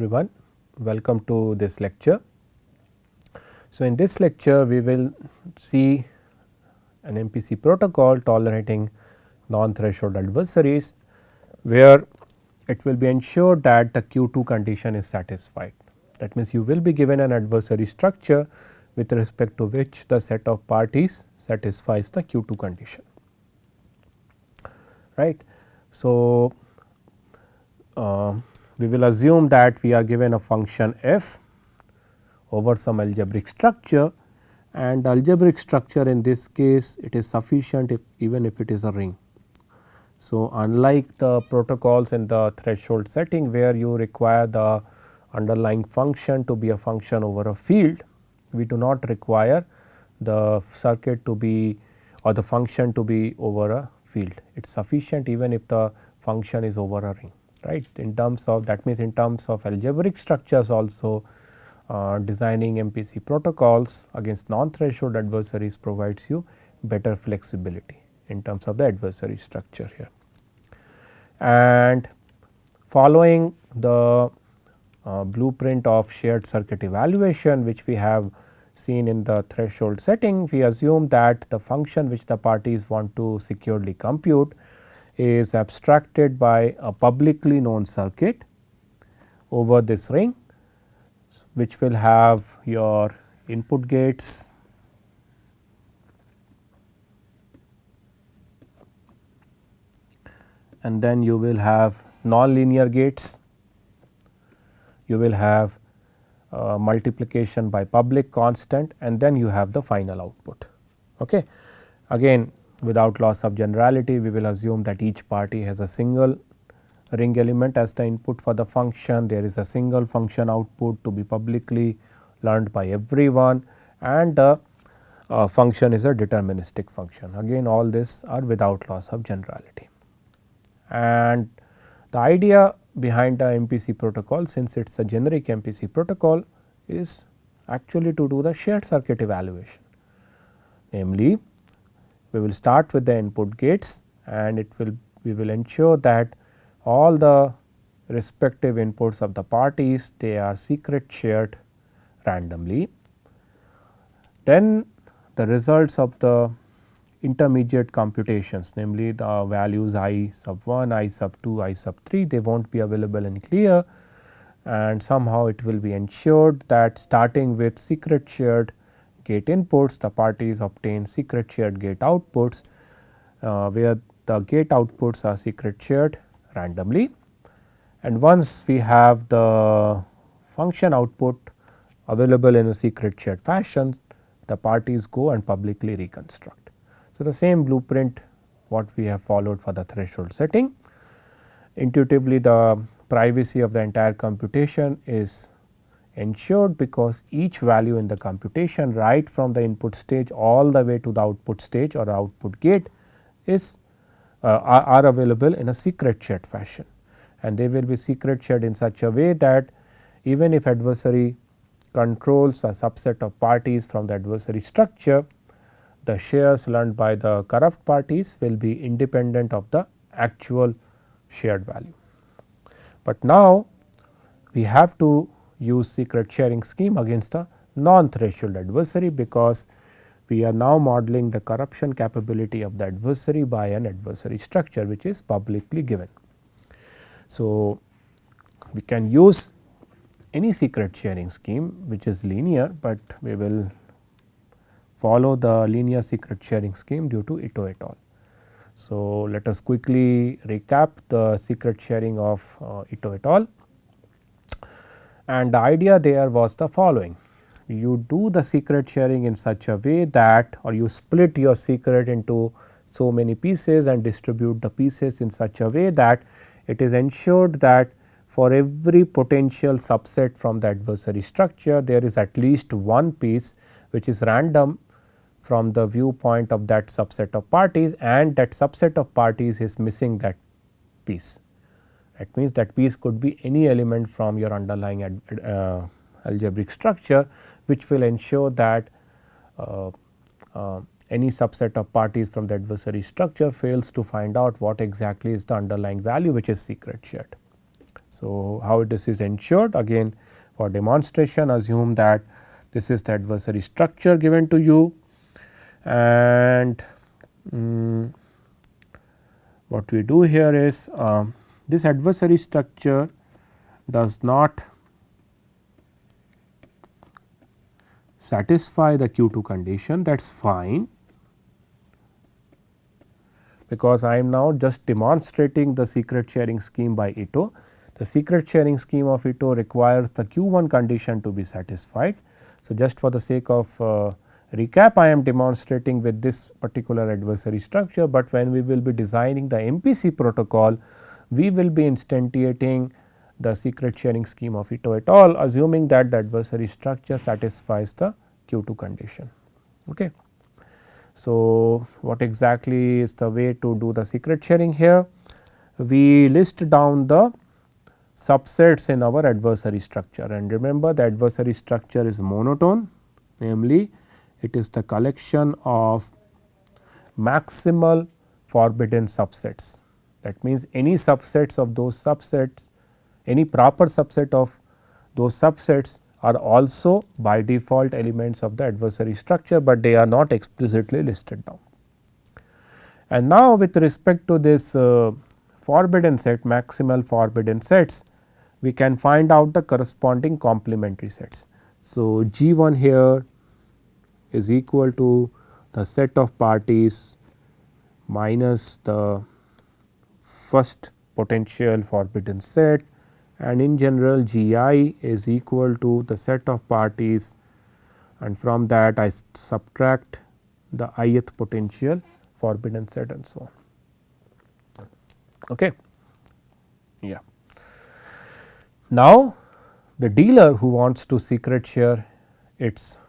everyone, welcome to this lecture. So, in this lecture we will see an MPC protocol tolerating non-threshold adversaries, where it will be ensured that the Q2 condition is satisfied. That means, you will be given an adversary structure with respect to which the set of parties satisfies the Q2 condition, right. So, we will assume that we are given a function f over some algebraic structure, and algebraic structure in this case it is sufficient even if it is a ring. So, unlike the protocols in the threshold setting where you require the underlying function to be a function over a field, we do not require the circuit to be or the function to be over a field. It is sufficient even if the function is over a ring, right. In terms of that means, in terms of algebraic structures also, designing MPC protocols against non-threshold adversaries provides you better flexibility in terms of the adversary structure here. And following the blueprint of shared circuit evaluation which we have seen in the threshold setting, we assume that the function which the parties want to securely compute is abstracted by a publicly known circuit over this ring, which will have your input gates and then you will have nonlinear gates, you will have multiplication by public constant, and then you have the final output. Okay. Again, without loss of generality, we will assume that each party has a single ring element as the input for the function. There is a single function output to be publicly learned by everyone, and the function is a deterministic function. Again, all this are without loss of generality. And the idea behind the MPC protocol, since it is a generic MPC protocol, is actually to do the shared circuit evaluation. Namely, we will start with the input gates, and we will ensure that all the respective inputs of the parties, they are secret shared randomly. Then the results of the intermediate computations, namely the values I sub 1, I sub 2, I sub 3, they will not be available in clear, and somehow it will be ensured that starting with secret shared gate inputs, the parties obtain secret shared gate outputs, where the gate outputs are secret shared randomly. And once we have the function output available in a secret shared fashion, the parties go and publicly reconstruct. So, the same blueprint what we have followed for the threshold setting. Intuitively, the privacy of the entire computation is ensured because each value in the computation, right from the input stage all the way to the output stage or output gate, is are available in a secret shared fashion, and they will be secret shared in such a way that even if adversary controls a subset of parties from the adversary structure, the shares learned by the corrupt parties will be independent of the actual shared value. But now we have to use secret sharing scheme against a non-threshold adversary, because we are now modeling the corruption capability of the adversary by an adversary structure which is publicly given. So, we can use any secret sharing scheme which is linear, but we will follow the linear secret sharing scheme due to Ito et al. So, let us quickly recap the secret sharing of Ito et al. And the idea there was the following: you do the secret sharing in such a way that, or you split your secret into so many pieces and distribute the pieces in such a way that it is ensured that for every potential subset from the adversary structure, there is at least one piece which is random from the viewpoint of that subset of parties, and that subset of parties is missing that piece. That means, that piece could be any element from your underlying algebraic structure, which will ensure that any subset of parties from the adversary structure fails to find out what exactly is the underlying value which is secret shared. So, how this is ensured? Again, for demonstration, assume that this is the adversary structure given to you, and what we do here is this adversary structure does not satisfy the Q2 condition, that is fine, because I am now just demonstrating the secret sharing scheme by Ito. The secret sharing scheme of Ito requires the Q1 condition to be satisfied. So, just for the sake of recap, I am demonstrating with this particular adversary structure, but when we will be designing the MPC protocol, we will be instantiating the secret sharing scheme of Ito et al., assuming that the adversary structure satisfies the Q2 condition. Okay. So, what exactly is the way to do the secret sharing here? We list down the subsets in our adversary structure, and remember the adversary structure is monotone, namely it is the collection of maximal forbidden subsets. That means, any subsets of those subsets, any proper subset of those subsets are also by default elements of the adversary structure, but they are not explicitly listed down. And now, with respect to this forbidden set, maximal forbidden sets, we can find out the corresponding complementary sets. So, G1 here is equal to the set of parties minus the first potential forbidden set, and in general Gi is equal to the set of parties, and from that I subtract the ith potential forbidden set and so on. Okay. Yeah. Now, the dealer who wants to secret share its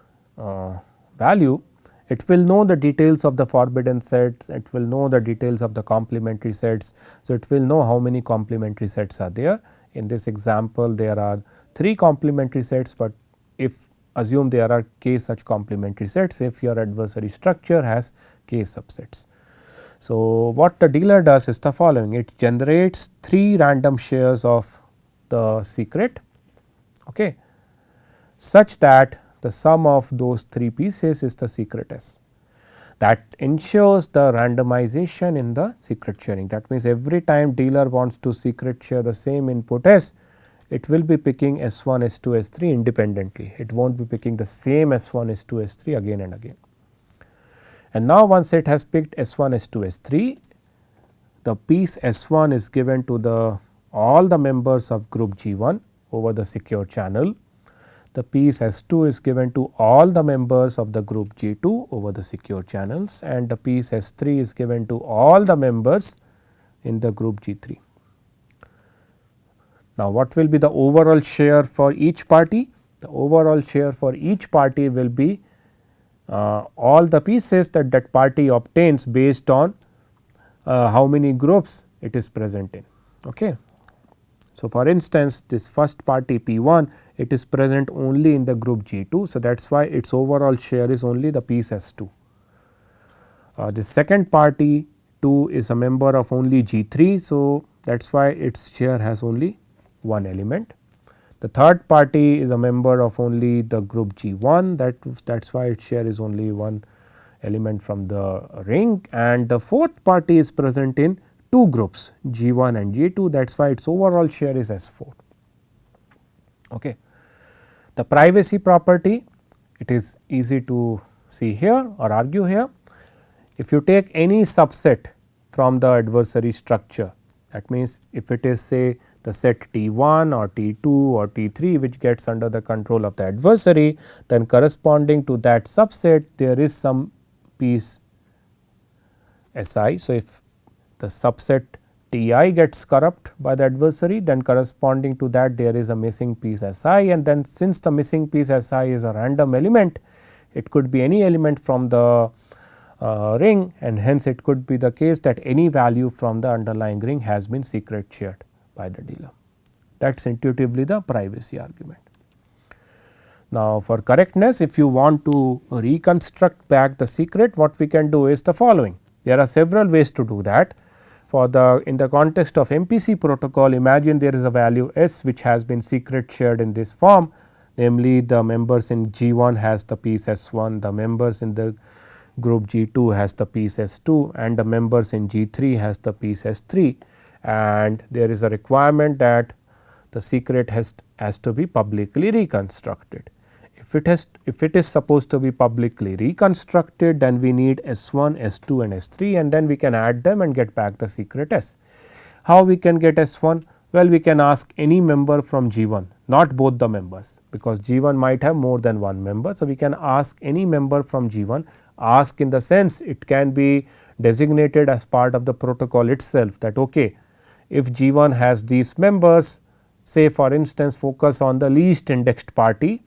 value, it will know the details of the forbidden sets, it will know the details of the complementary sets. So, it will know how many complementary sets are there. In this example, there are 3 complementary sets, but if assume there are k such complementary sets if your adversary structure has k subsets. So, what the dealer does is the following: it generates 3 random shares of the secret, okay, such that the sum of those 3 pieces is the secret S. That ensures the randomization in the secret sharing. That means, every time dealer wants to secret share the same input S, it will be picking S1, S2, S3 independently. It will not be picking the same S1, S2, S3 again and again. And now, once it has picked S1, S2, S3, the piece S1 is given to the all the members of group G1 over the secure channel. The piece S2 is given to all the members of the group G2 over the secure channels, and the piece S3 is given to all the members in the group G3. Now, what will be the overall share for each party? The overall share for each party will be all the pieces that that party obtains based on how many groups it is present in. Okay. So, for instance, this first party P1, it is present only in the group G2. So, that is why its overall share is only the piece S2. The second party 2 is a member of only G3. So, that is why its share has only one element. The third party is a member of only the group G1, that is why its share is only one element from the ring, and the fourth party is present in 2 groups G1 and G2, that is why its overall share is S4. Okay. The privacy property, it is easy to see here or argue here. If you take any subset from the adversary structure, that means, if it is say the set T1 or T2 or T3 which gets under the control of the adversary, then corresponding to that subset there is some piece Si. So, if the subset Ti gets corrupt by the adversary, then corresponding to that there is a missing piece Si, and then since the missing piece Si is a random element, it could be any element from the ring, and hence it could be the case that any value from the underlying ring has been secret shared by the dealer. That is intuitively the privacy argument. Now, for correctness, if you want to reconstruct back the secret, what we can do is the following. There are several ways to do that. for the in the context of MPC protocol, imagine there is a value S which has been secret shared in this form, namely the members in G1 has the piece S1, the members in the group G2 has the piece S2 and the members in G3 has the piece S3, and there is a requirement that the secret has to be publicly reconstructed. If it is supposed to be publicly reconstructed, then we need S1, S2 and S3, and then we can add them and get back the secret S. How we can get S1? Well, we can ask any member from G1, not both the members, because G1 might have more than one member. So, we can ask any member from G1, ask in the sense it can be designated as part of the protocol itself, that okay, if G1 has these members, say for instance focus on the least indexed party,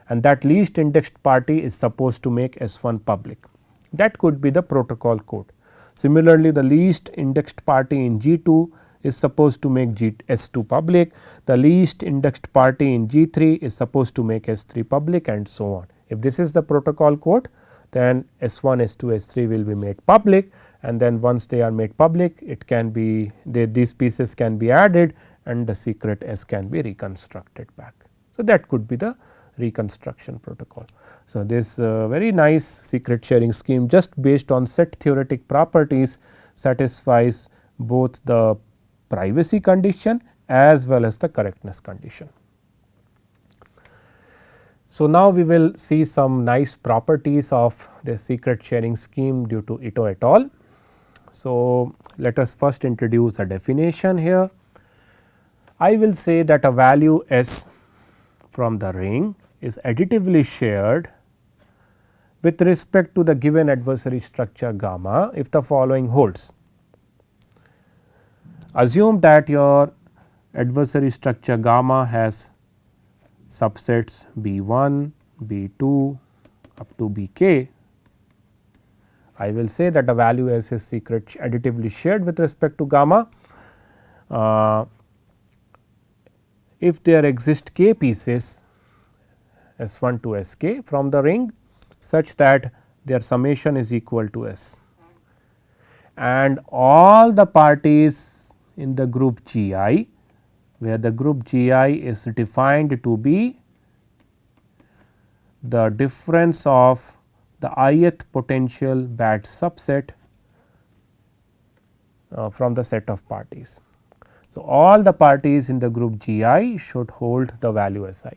and that least indexed party is supposed to make S1 public. That could be the protocol code. Similarly, the least indexed party in G2 is supposed to make S2 public, the least indexed party in G3 is supposed to make S3 public, and so on. If this is the protocol code, then S1, S2, S3 will be made public, and then once they are made public, it can be these pieces can be added and the secret S can be reconstructed back. So, that could be the reconstruction protocol. So, this very nice secret sharing scheme just based on set theoretic properties satisfies both the privacy condition as well as the correctness condition. So, now we will see some nice properties of the secret sharing scheme due to Ito et al. So, let us first introduce a definition here. I will say that a value S from the ring is additively shared with respect to the given adversary structure gamma if the following holds. Assume that your adversary structure gamma has subsets B1, B2 up to Bk. I will say that the value S is secret additively shared with respect to gamma if there exist k pieces S1 to Sk from the ring such that their summation is equal to S, and all the parties in the group Gi, where the group Gi is defined to be the difference of the ith potential batch subset from the set of parties. So, all the parties in the group Gi should hold the value Si.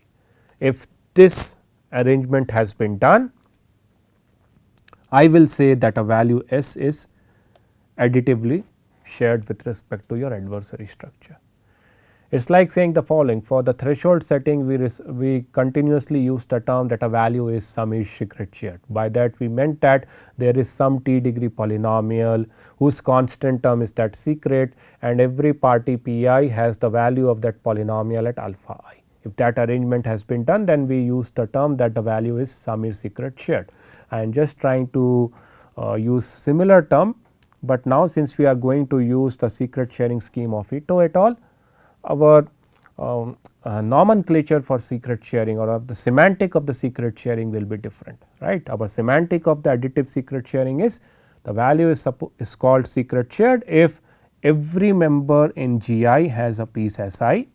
If this arrangement has been done, I will say that a value S is additively shared with respect to your adversary structure. It is like saying the following: for the threshold setting we continuously use the term that a value is Samir secret shared. By that we meant that there is some t degree polynomial whose constant term is that secret, and every party Pi has the value of that polynomial at alpha I. If that arrangement has been done, then we use the term that the value is Samir secret shared. I am just trying to use similar term, but now since we are going to use the secret sharing scheme of Ito et al., our nomenclature for secret sharing or the semantic of the secret sharing will be different, right. Our semantic of the additive secret sharing is the value is called secret shared if every member in Gi has a piece Si,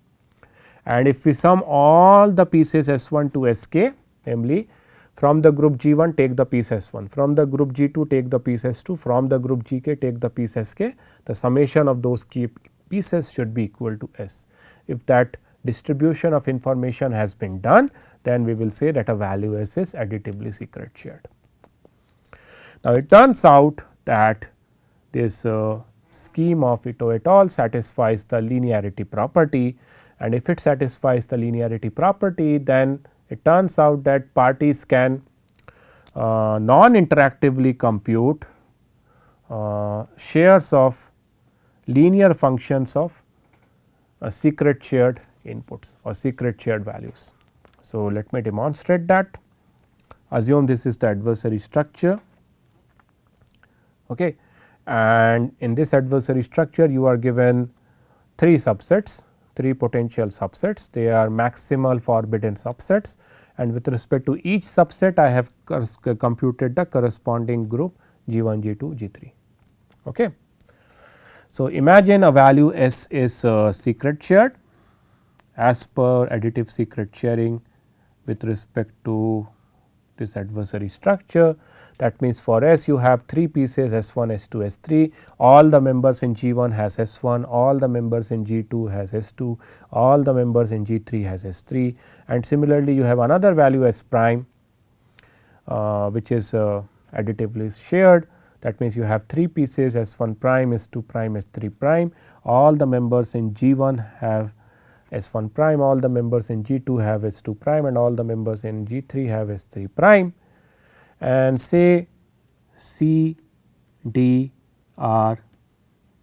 and if we sum all the pieces S1 to Sk, namely from the group G1 take the piece S1, from the group G2 take the piece S2, from the group Gk take the piece Sk, the summation of those key pieces should be equal to S. If that distribution of information has been done, then we will say that a value S is additively secret shared. Now, it turns out that this scheme of Ito et al. Satisfies the linearity property, and if it satisfies the linearity property, then it turns out that parties can non-interactively compute shares of linear functions of secret shared inputs or secret shared values. So, let me demonstrate that. Assume this is the adversary structure, okay, and in this adversary structure you are given 3 subsets, 3 potential subsets. They are maximal forbidden subsets, and with respect to each subset I have computed the corresponding group G1, G2, G3. Okay. So, imagine a value S is secret shared as per additive secret sharing with respect to this adversary structure. That means, for S you have 3 pieces S1, S2, S3, all the members in G1 has S1, all the members in G2 has S2, all the members in G3 has S3, and similarly you have another value S prime which is additively shared. That means, you have 3 pieces S1 prime, S2 prime, S3 prime, all the members in G1 have S1 prime, all the members in G2 have S2 prime, and all the members in G3 have S3 prime, and say C, D are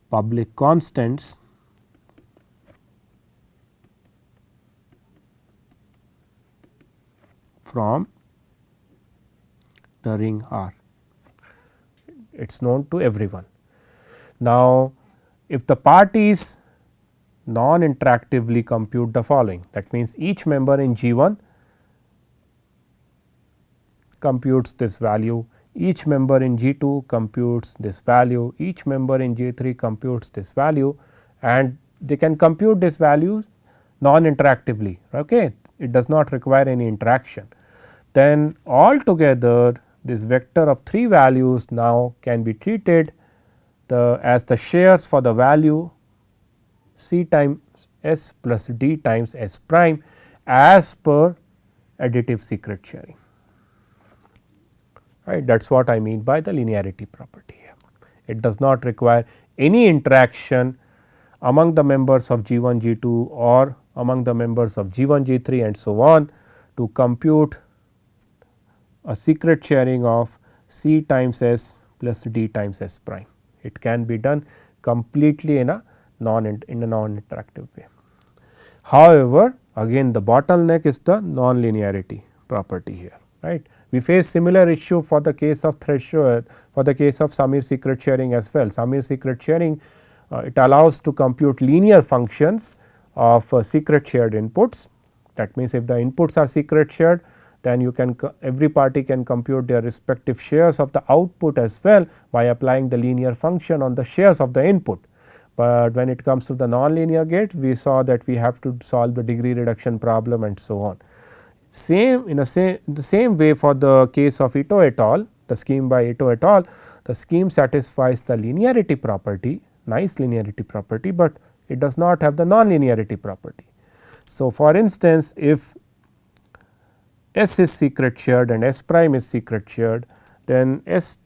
public constants from the ring R. It is known to everyone. Now, if the parties non-interactively compute the following, that means, each member in G1 computes this value, each member in G2 computes this value, each member in G3 computes this value, and they can compute this value non-interactively. Okay. It does not require any interaction. Then altogether this vector of 3 values now can be treated as the shares for the value C times S plus D times S prime as per additive secret sharing. Right, that is what I mean by the linearity property here. It does not require any interaction among the members of G1, G2 or among the members of G1, G3 and so on to compute a secret sharing of C times S plus D times S prime. It can be done completely in a non-interactive way. However, again the bottleneck is the non-linearity property here, right. We face similar issue for the case of threshold, for the case of Samir secret sharing as well. Samir secret sharing it allows to compute linear functions of secret shared inputs. That means, if the inputs are secret shared, then you can every party can compute their respective shares of the output as well by applying the linear function on the shares of the input. But when it comes to the nonlinear gates, we saw that we have to solve the degree reduction problem and so on. Same in the same way for the case of Ito et al., the scheme by Ito et al., the scheme satisfies the linearity property, nice linearity property, but it does not have the nonlinearity property. So, for instance, if S is secret shared and S prime is secret shared, then S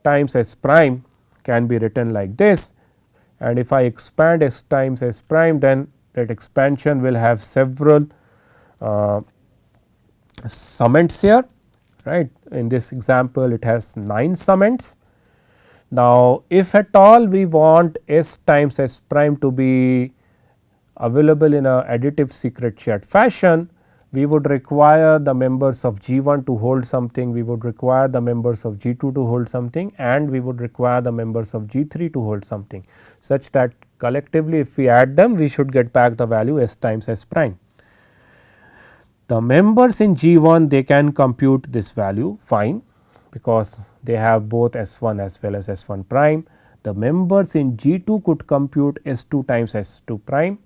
times S prime can be written like this, and if I expand S times S prime, then that expansion will have several summits here, right. In this example it has 9 summits. Now, if at all we want S times S prime to be available in a additive secret shared fashion, we would require the members of G1 to hold something, we would require the members of G2 to hold something, and we would require the members of G3 to hold something, such that collectively if we add them we should get back the value S times S prime. The members in G1 they can compute this value fine, because they have both S1 as well as S1 prime. The members in G2 could compute S2 times S2 prime.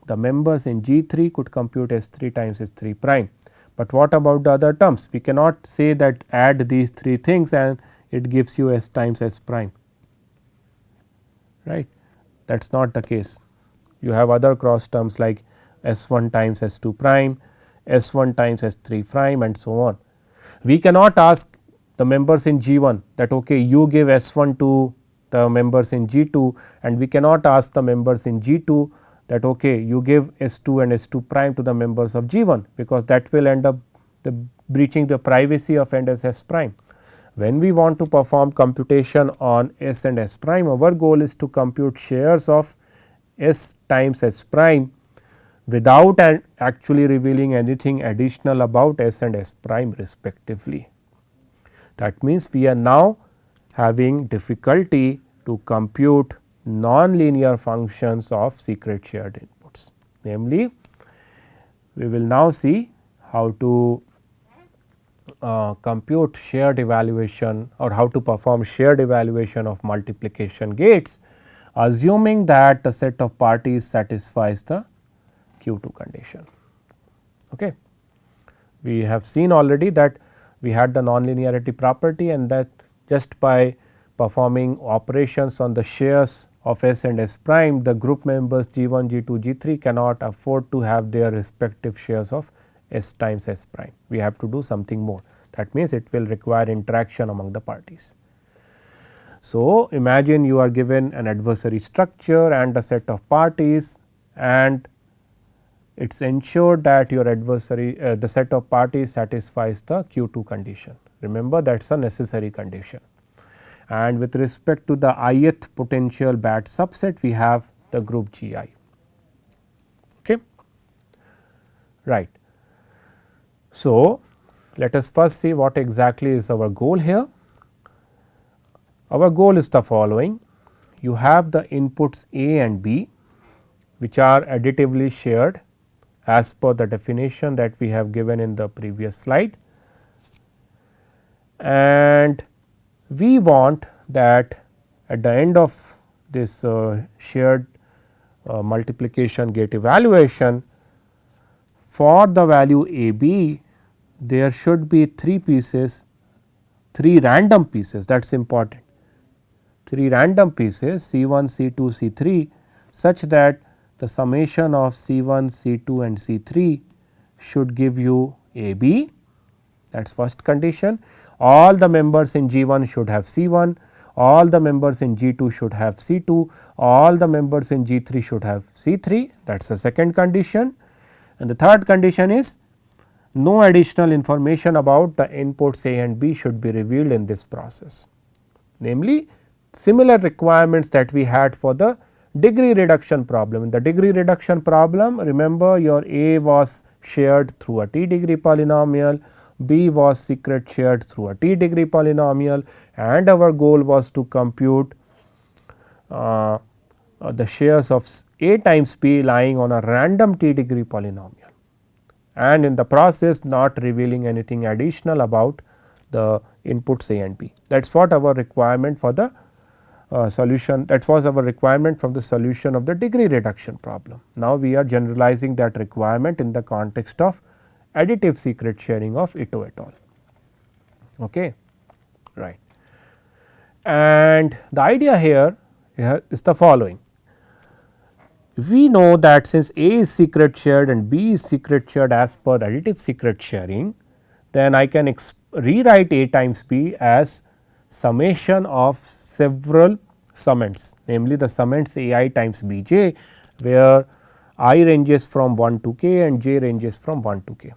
The members in G3 could compute S3 times S3 prime. But what about the other terms? We cannot say that add these 3 things and it gives you S times S prime, right. That is not the case. You have other cross terms like S1 times S2 prime, S1 times S3 prime and so on. We cannot ask the members in G1 that okay, you give S1 to the members in G2, and we cannot ask the members in G2 that okay, you give S2 and S2 prime to the members of G1, because that will end up breaching the privacy of and S prime. When we want to perform computation on S and S prime, our goal is to compute shares of S times S prime without actually revealing anything additional about S and S prime respectively. That means, we are now having difficulty to compute nonlinear functions of secret shared inputs. Namely, we will now see how to compute shared evaluation or how to perform shared evaluation of multiplication gates assuming that the set of parties satisfies the Q2 condition. Okay. We have seen already that we had the nonlinearity property, and that just by performing operations on the shares of S and S prime, the group members G1, G2, G3 cannot afford to have their respective shares of S times S prime. We have to do something more. That means it will require interaction among the parties. So, imagine you are given an adversary structure and a set of parties, and it is ensured that your adversary the set of parties satisfies the Q2 condition. Remember, that is a necessary condition. And with respect to the ith potential bad subset, we have the group Gi. Okay. Right. So, let us first see what exactly is our goal here. Our goal is the following: you have the inputs A and B, which are additively shared as per the definition that we have given in the previous slide, and we want that at the end of this shared multiplication gate evaluation, for the value A B, there should be 3 pieces, 3 random pieces, that is important, 3 random pieces C1, C2, C3, such that the summation of C1, C2 and C3 should give you AB, that is first condition. All the members in G1 should have C1, all the members in G2 should have C2, all the members in G3 should have C3, that is the second condition. And the third condition is no additional information about the inputs A and B should be revealed in this process, namely similar requirements that we had for the degree reduction problem. In the degree reduction problem, remember, your A was shared through a t degree polynomial, B was secret shared through a t degree polynomial, and our goal was to compute the shares of A times B lying on a random t degree polynomial, and in the process not revealing anything additional about the inputs A and B. That is what our requirement for the solution, that was our requirement from the solution of the degree reduction problem. Now, we are generalizing that requirement in the context of additive secret sharing of Ito et al. Okay. Right. And the idea here is the following: we know that since A is secret shared and B is secret shared as per additive secret sharing, then I can rewrite A times B as summation of several summents, namely the summents A I times B j, where I ranges from 1 to k and j ranges from 1 to k.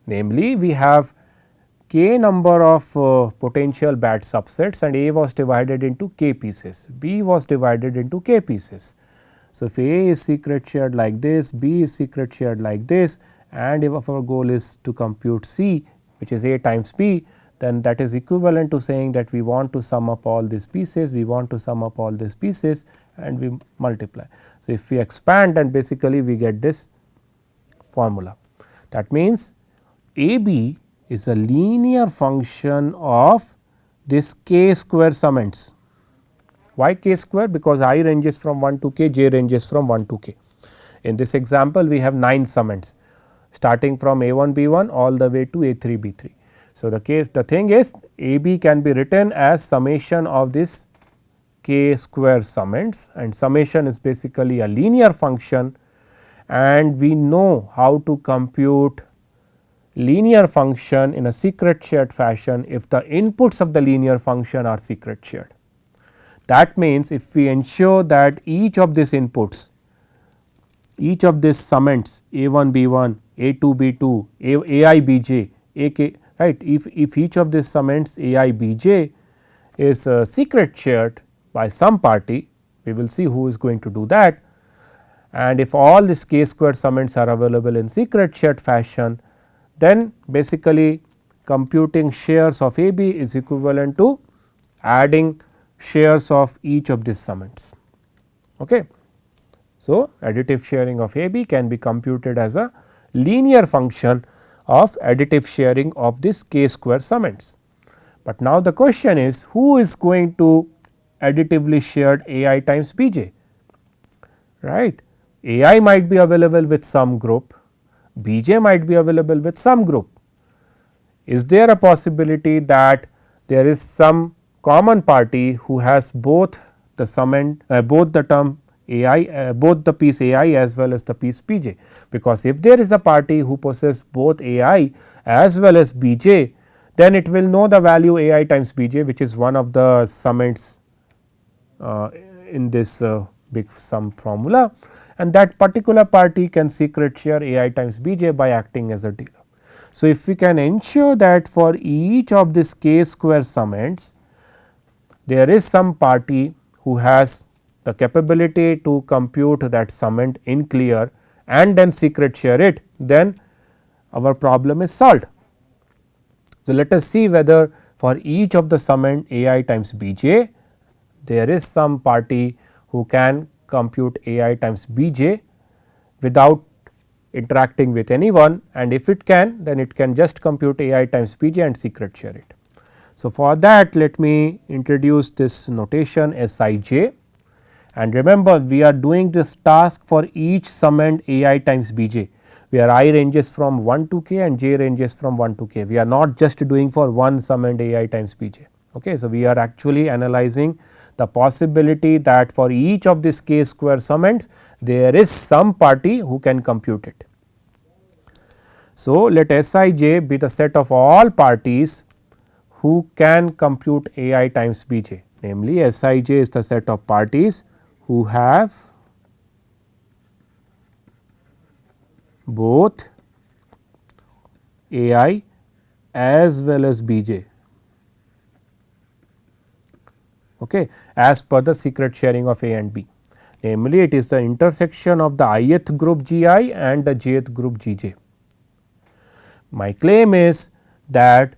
Namely, we have k number of potential bad subsets, and A was divided into k pieces, B was divided into k pieces. So, if A is secret shared like this, B is secret shared like this, and if our goal is to compute C, which is A times B, then that is equivalent to saying that we want to sum up all these pieces, we want to sum up all these pieces, and we multiply. So, if we expand, and basically we get this formula. That means AB is a linear function of this k square summents. Why k square? Because I ranges from 1 to k, j ranges from 1 to k. In this example, we have 9 summents starting from A1 B1 all the way to A3 B3. So, the thing is, AB can be written as summation of this k square summents, and summation is basically a linear function, and we know how to compute linear function in a secret shared fashion if the inputs of the linear function are secret shared. That means, if we ensure that each of these inputs, each of these summents A1 B1, A2 B2, AI Bj, AK, right, if each of these summents AI Bj is secret shared by some party, we will see who is going to do that, and if all these k squared summents are available in secret shared fashion, then basically computing shares of AB is equivalent to adding shares of each of these summents. Okay. So, additive sharing of AB can be computed as a linear function of additive sharing of this k square summents. But now the question is, who is going to additively shared A I times B j, right. A I might be available with some group, B j might be available with some group. Is there a possibility that there is some common party who has both the sum and both the term A I both the piece A I as well as the piece B j, because if there is a party who possesses both A I as well as B j, then it will know the value A I times B j, which is one of the summits in this big sum formula, and that particular party can secret share A I times B j by acting as a dealer. So, if we can ensure that for each of these k square summits there is some party who has the capability to compute that summand in clear and then secret share it, then our problem is solved. So, let us see whether for each of the summand A I times B j there is some party who can compute A I times B j without interacting with anyone, and if it can, then it can just compute A I times B j and secret share it. So, for that let me introduce this notation S I j, and remember we are doing this task for each summand A I times B j, where I ranges from 1 to k and j ranges from 1 to k. We are not just doing for one summand A I times B j. Okay. So, we are actually analyzing the possibility that for each of these k square summands there is some party who can compute it. So, let S I j be the set of all parties who can compute A I times B j, namely S I j is the set of parties who have both A I as well as B j, okay, as per the secret sharing of A and B. Namely, it is the intersection of the ith group G I and the jth group G j. My claim is that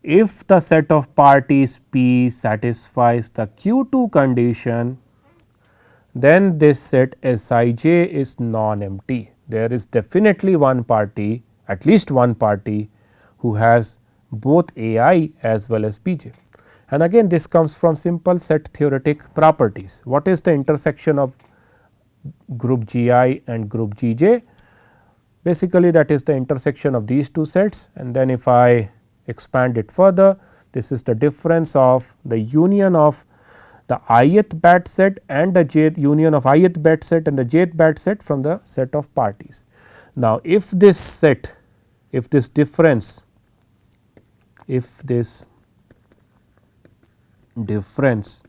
if the set of parties P satisfies the Q 2 condition, then this set S I j is non-empty. There is definitely one party, at least one party who has both A I as well as B j. And again this comes from simple set theoretic properties. What is the intersection of group G I and group G j? Basically that is the intersection of these two sets, and then if I expand it further, this is the difference of the union of the ith bat set and the jth union of ith bat set and the jth bat set from the set of parties. Now, if this set, if this difference, if this difference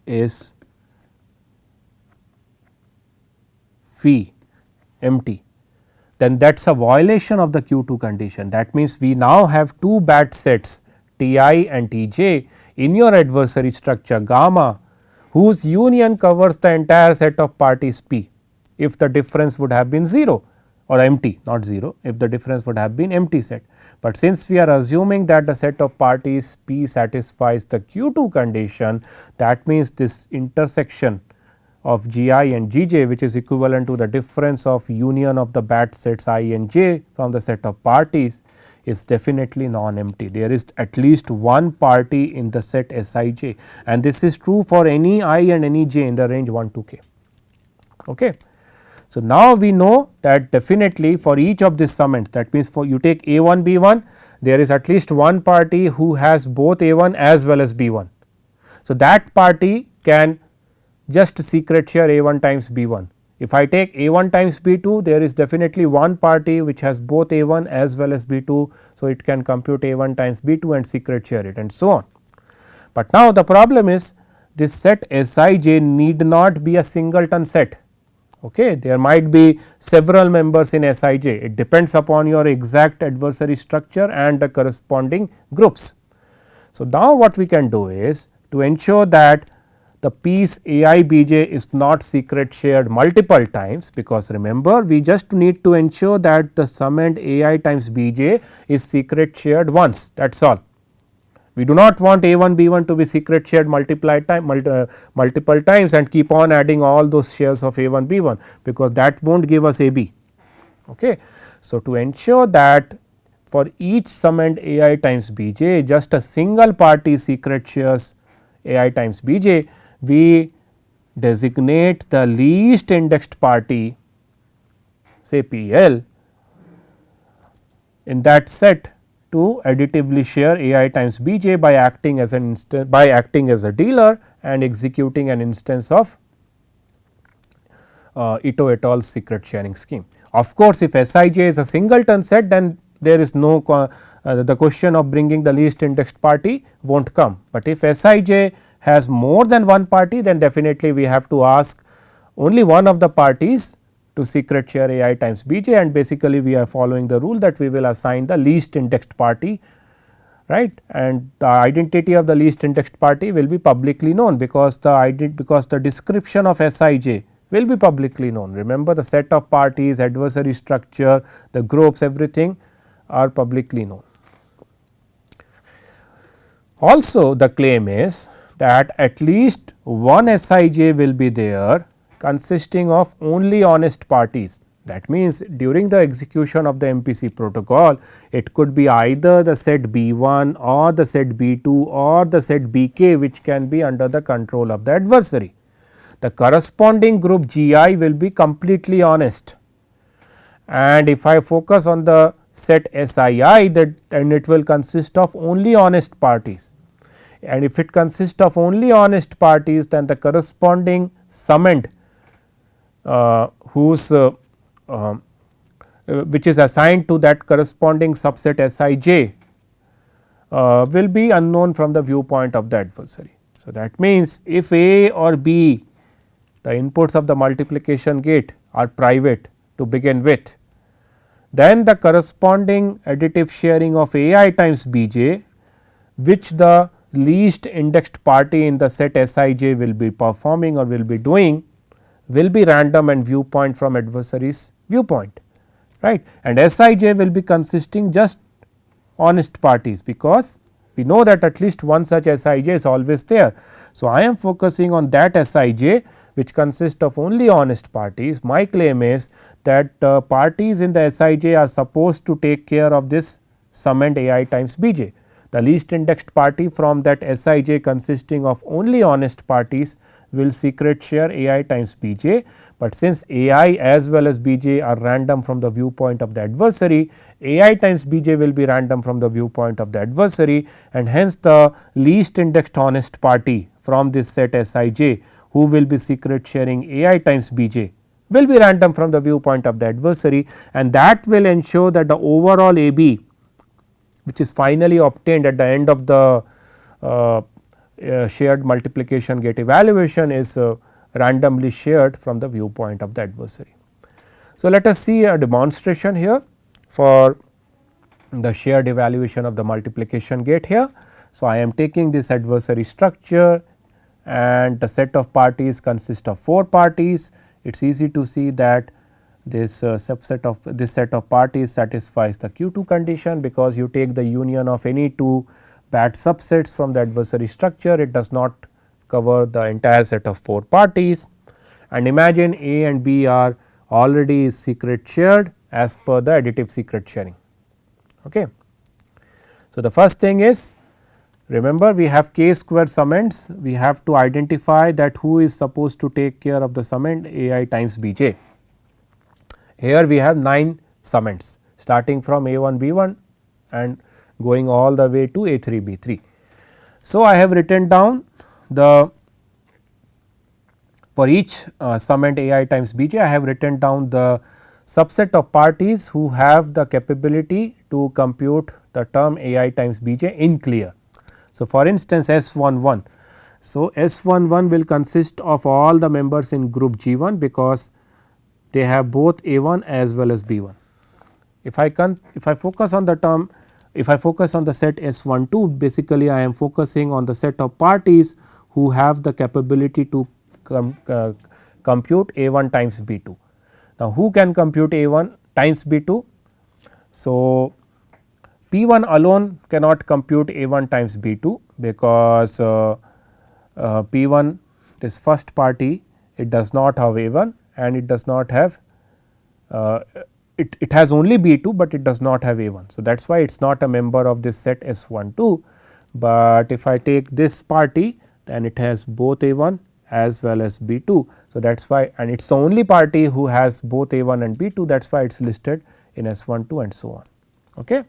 is phi empty, then that is a violation of the Q 2 condition. That means, we now have two bat sets T I and T j in your adversary structure gamma, whose union covers the entire set of parties P, if the difference would have been 0 or empty, not 0, if the difference would have been empty set. But since we are assuming that the set of parties P satisfies the Q 2 condition, that means this intersection of G I and G j, which is equivalent to the difference of union of the bat sets I and j from the set of parties, is definitely non-empty. There is at least one party in the set S I j, and this is true for any I and any j in the range 1 to k. Okay. So, now we know that definitely for each of these summands, that means for you take A 1 B 1, there is at least one party who has both A 1 as well as B 1. So, that party can just secret share A 1 times B 1. If I take A 1 times B 2, there is definitely one party which has both A 1 as well as B 2. So, it can compute A 1 times B 2 and secret share it, and so on. But now the problem is this set S I j need not be a singleton set. Okay. There might be several members in S I j, it depends upon your exact adversary structure and the corresponding groups. So, now what we can do is to ensure that the piece A I B j is not secret shared multiple times, because remember we just need to ensure that the summand A I times B j is secret shared once, that is all. We do not want A 1 B 1 to be secret shared multiple times and keep on adding all those shares of A 1 B 1, because that will not give us A B. Okay. So, to ensure that for each summand A I times B j just a single party secret shares A I times B j, we designate the least indexed party, say P L, in that set to additively share A I times B j by acting as an by acting as a dealer and executing an instance of Ito et al. Secret sharing scheme. Of course, if Sij is a singleton set, then there is no the question of bringing the least indexed party will not come, but if Sij has more than one party, then definitely we have to ask only one of the parties to secret share A I times B j, and basically we are following the rule that we will assign the least indexed party, right, and the identity of the least indexed party will be publicly known, because the description of Sij will be publicly known. Remember, the set of parties, adversary structure, the groups, everything are publicly known. Also, the claim is that at least one Sij will be there consisting of only honest parties. That means, during the execution of the MPC protocol, it could be either the set B1 or the set B2 or the set Bk, which can be under the control of the adversary. The corresponding group Gi will be completely honest, and if I focus on the set Sii, that and it will consist of only honest parties, and if it consists of only honest parties, then the corresponding summand which is assigned to that corresponding subset Sij will be unknown from the viewpoint of the adversary. So, that means, if A or B, the inputs of the multiplication gate, are private to begin with, then the corresponding additive sharing of A I times B j, which the least indexed party in the set Sij will be performing or will be doing, will be random and viewpoint from adversary's viewpoint, right, and Sij will be consisting just honest parties, because we know that at least one such Sij is always there. So, I am focusing on that Sij which consists of only honest parties. My claim is that parties in the Sij are supposed to take care of this summand A I times B j. The least indexed party from that Sij consisting of only honest parties will secret share A I times B j, but since A I as well as B j are random from the viewpoint of the adversary, A I times B j will be random from the viewpoint of the adversary, and hence the least indexed honest party from this set Sij who will be secret sharing A I times B j will be random from the viewpoint of the adversary, and that will ensure that the overall A B, which is finally obtained at the end of the shared multiplication gate evaluation, is randomly shared from the viewpoint of the adversary. So, let us see a demonstration here for the shared evaluation of the multiplication gate here. So, I am taking this adversary structure, and the set of parties consists of 4 parties. It is easy to see that this subset of this set of parties satisfies the Q2 condition, because you take the union of any 2 bad subsets from the adversary structure, it does not cover the entire set of 4 parties, and imagine A and B are already secret shared as per the additive secret sharing. Okay. So, the first thing is, remember we have k square summands, we have to identify that who is supposed to take care of the summand A I times B j. Here we have 9 summands starting from A1 B1 and going all the way to A3 B3. So, I have written down the for each summand A I times B j, I have written down the subset of parties who have the capability to compute the term A I times B j in clear. So, for instance, S11. So, S11 will consist of all the members in group G1, because they have both A1 as well as B1. If I focus on the term, if I focus on the set S12, basically I am focusing on the set of parties who have the capability to compute A1 times B2. Now, who can compute A1 times B2? So, P1 alone cannot compute A1 times B2, because P1, this first party, it does not have A1 and it does not have it has only B2, but it does not have A1. So, that is why it is not a member of this set S12, but if I take this party, then it has both A1 as well as B2. So, that is why, and it is the only party who has both A1 and B2, that is why it is listed in S12 and so on. Okay.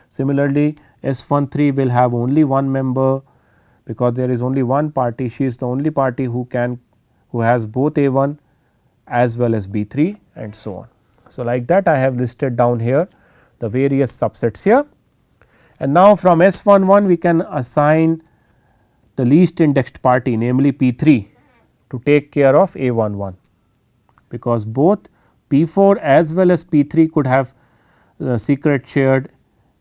Similarly, S13 will have only one member, because there is only one party, she is the only party who has both A1 as well as B3 and so on. So, like that I have listed down here the various subsets here, and now from S11 we can assign the least indexed party, namely P3, to take care of A11, because both P4 as well as P3 could have secret shared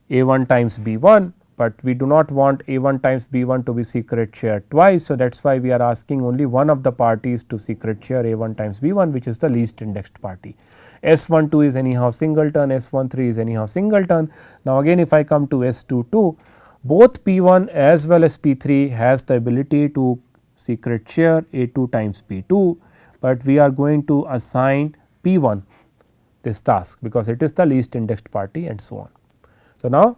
A1 times B1, but we do not want A1 times B1 to be secret shared twice. So, that is why we are asking only one of the parties to secret share A1 times B1, which is the least indexed party. S12 is anyhow singleton, S13 is anyhow singleton. Now, again if I come to S22, both P1 as well as P3 has the ability to secret share A2 times B2, but we are going to assign P1 this task, because it is the least indexed party and so on. So, now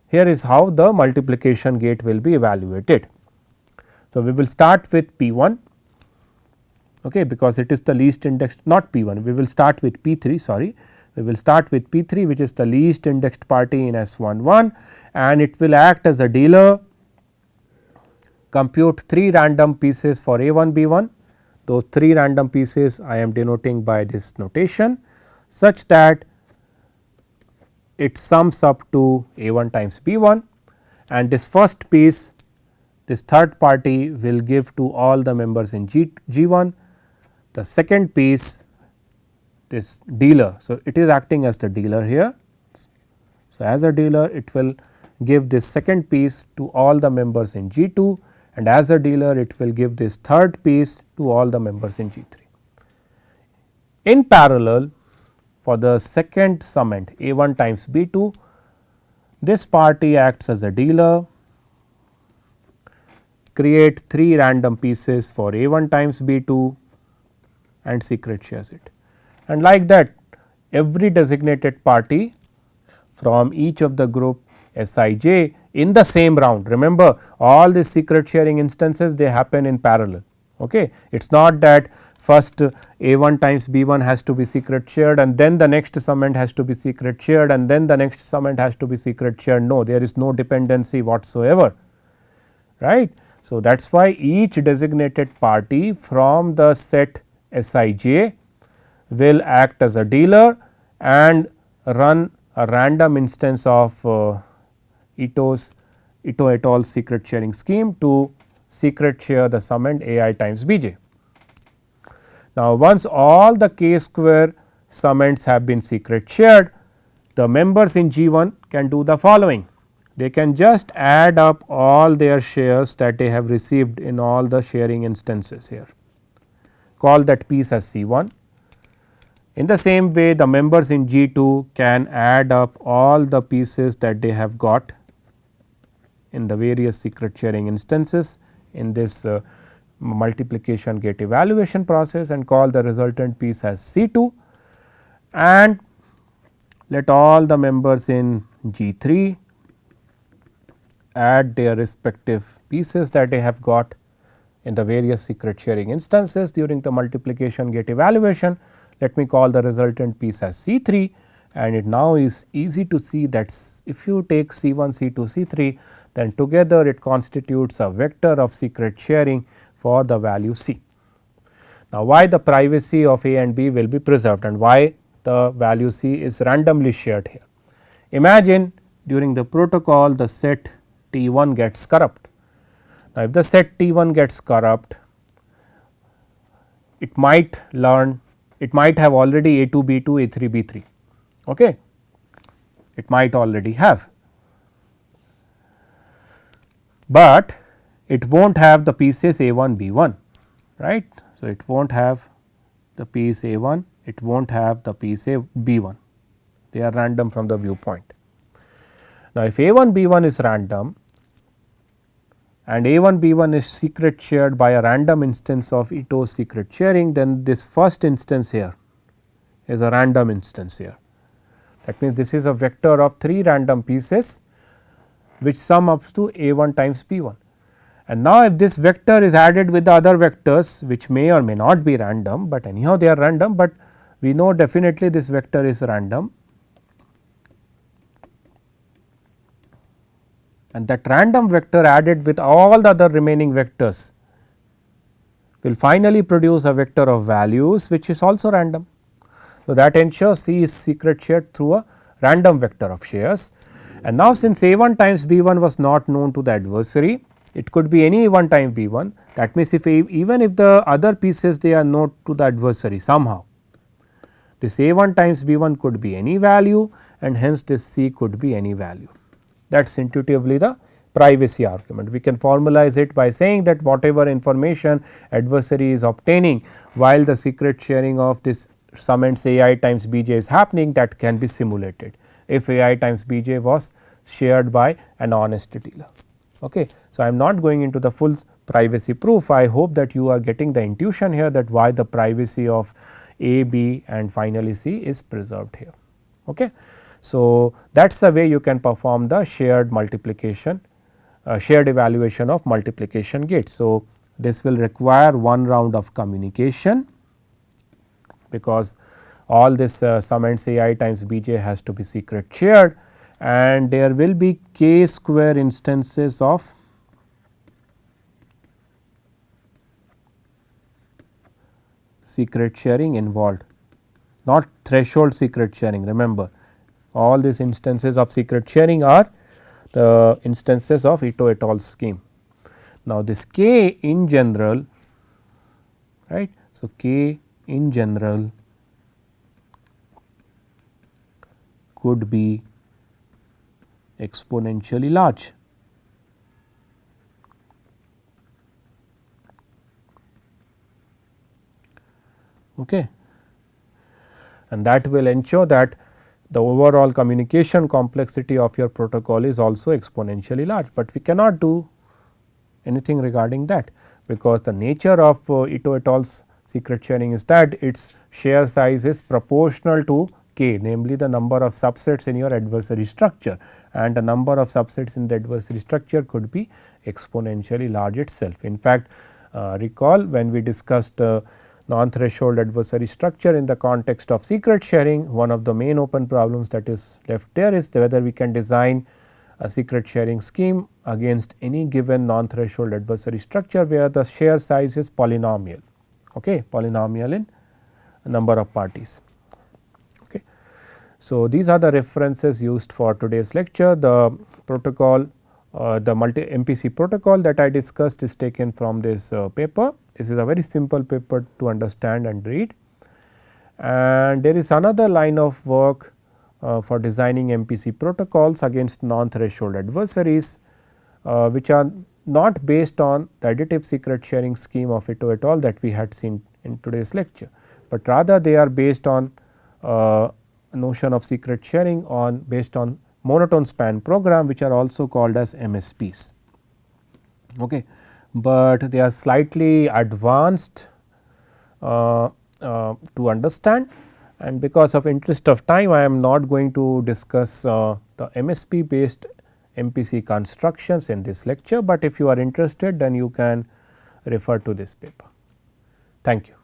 here is how the multiplication gate will be evaluated. So, we will start with P1, okay, because it is the least indexed, not P1, we will start with P3, sorry, we will start with P3, which is the least indexed party in S11, and it will act as a dealer, compute 3 random pieces for A1 B1. Those 3 random pieces I am denoting by this notation, such that it sums up to A1 times B1, and this first piece, this third party will give to all the members in G1, the second piece this dealer. So, it is acting as the dealer here. So, as a dealer it will give this second piece to all the members in G2, and as a dealer it will give this third piece to all the members in G3. In parallel, for the second summand A1 times B2, this party acts as a dealer, create 3 random pieces for A1 times B2 and secret shares it. And like that, every designated party from each of the group Sij in the same round, remember all the secret sharing instances, they happen in parallel. Okay. It is not that first A1 times B1 has to be secret shared, and then the next summand has to be secret shared, and then the next summand has to be secret shared. No, there is no dependency whatsoever, right. So, that is why each designated party from the set Sij will act as a dealer and run a random instance of Ito et al. Secret sharing scheme to secret share the summand Ai times Bj. Now, once all the k square summands have been secret shared, the members in G1 can do the following. They can just add up all their shares that they have received in all the sharing instances here, call that piece as C1. In the same way, the members in G2 can add up all the pieces that they have got in the various secret sharing instances in this multiplication gate evaluation process, and call the resultant piece as C2, and let all the members in G3 add their respective pieces that they have got in the various secret sharing instances during the multiplication gate evaluation. Let me call the resultant piece as C3, and it now is easy to see that if you take C1, C2, C3, then together it constitutes a vector of secret sharing for the value C. Now, why the privacy of A and B will be preserved, and why the value C is randomly shared here. Imagine during the protocol the set T1 gets corrupt. Now, if the set T1 gets corrupt, it might learn, it might have already A2, B2, A3, B3, okay. It might already have, but it will not have the pieces A1, B1, right. So, it will not have the piece A1, it will not have the piece B1, they are random from the viewpoint. Now, if A1, B1 is random and A1, B1 is secret shared by a random instance of Ito's secret sharing, then this first instance here is a random instance here. That means, this is a vector of 3 random pieces which sum up to A1 times B1, And now if this vector is added with the other vectors which may or may not be random, but anyhow they are random, but we know definitely this vector is random, and that random vector added with all the other remaining vectors will finally produce a vector of values which is also random. So, that ensures C is secret shared through a random vector of shares. And now since A1 times B1 was not known to the adversary, it could be any A1 times B1, that means if even if the other pieces they are known to the adversary somehow, this A1 times B1 could be any value and hence this C could be any value. That is intuitively the privacy argument. We can formalize it by saying that whatever information adversary is obtaining while the secret sharing of this summons AI times Bj is happening, that can be simulated if AI times Bj was shared by an honest dealer. Okay. So, I am not going into the full privacy proof. I hope that you are getting the intuition here that why the privacy of A, B and finally C is preserved here. Okay. So, that is the way you can perform the shared multiplication, shared evaluation of multiplication gates. So, this will require one round of communication, because all this summons AI times Bj has to be secret shared, and there will be k square instances of secret sharing involved, not threshold secret sharing. Remember, all these instances of secret sharing are the instances of Ito et al. Scheme. Now, this k in general, right. So, k in general could be exponentially large. Okay. And that will ensure that the overall communication complexity of your protocol is also exponentially large, but we cannot do anything regarding that, because the nature of Ito et al.'s secret sharing is that its share size is proportional to k, namely the number of subsets in your adversary structure, and the number of subsets in the adversary structure could be exponentially large itself. In fact, recall when we discussed non-threshold adversary structure in the context of secret sharing, one of the main open problems that is left there is whether we can design a secret sharing scheme against any given non-threshold adversary structure where the share size is polynomial, polynomial in number of parties. Okay. So, these are the references used for today's lecture. The protocol, the MPC protocol that I discussed is taken from this paper. This is a very simple paper to understand and read, and there is another line of work for designing MPC protocols against non-threshold adversaries, which are not based on the additive secret sharing scheme of Ito et al. That we had seen in today's lecture, but rather they are based on notion of secret sharing based on monotone span program, which are also called as MSPs. Okay. But they are slightly advanced to understand, and because of interest of time I am not going to discuss the MSP based MPC constructions in this lecture, but if you are interested then you can refer to this paper. Thank you.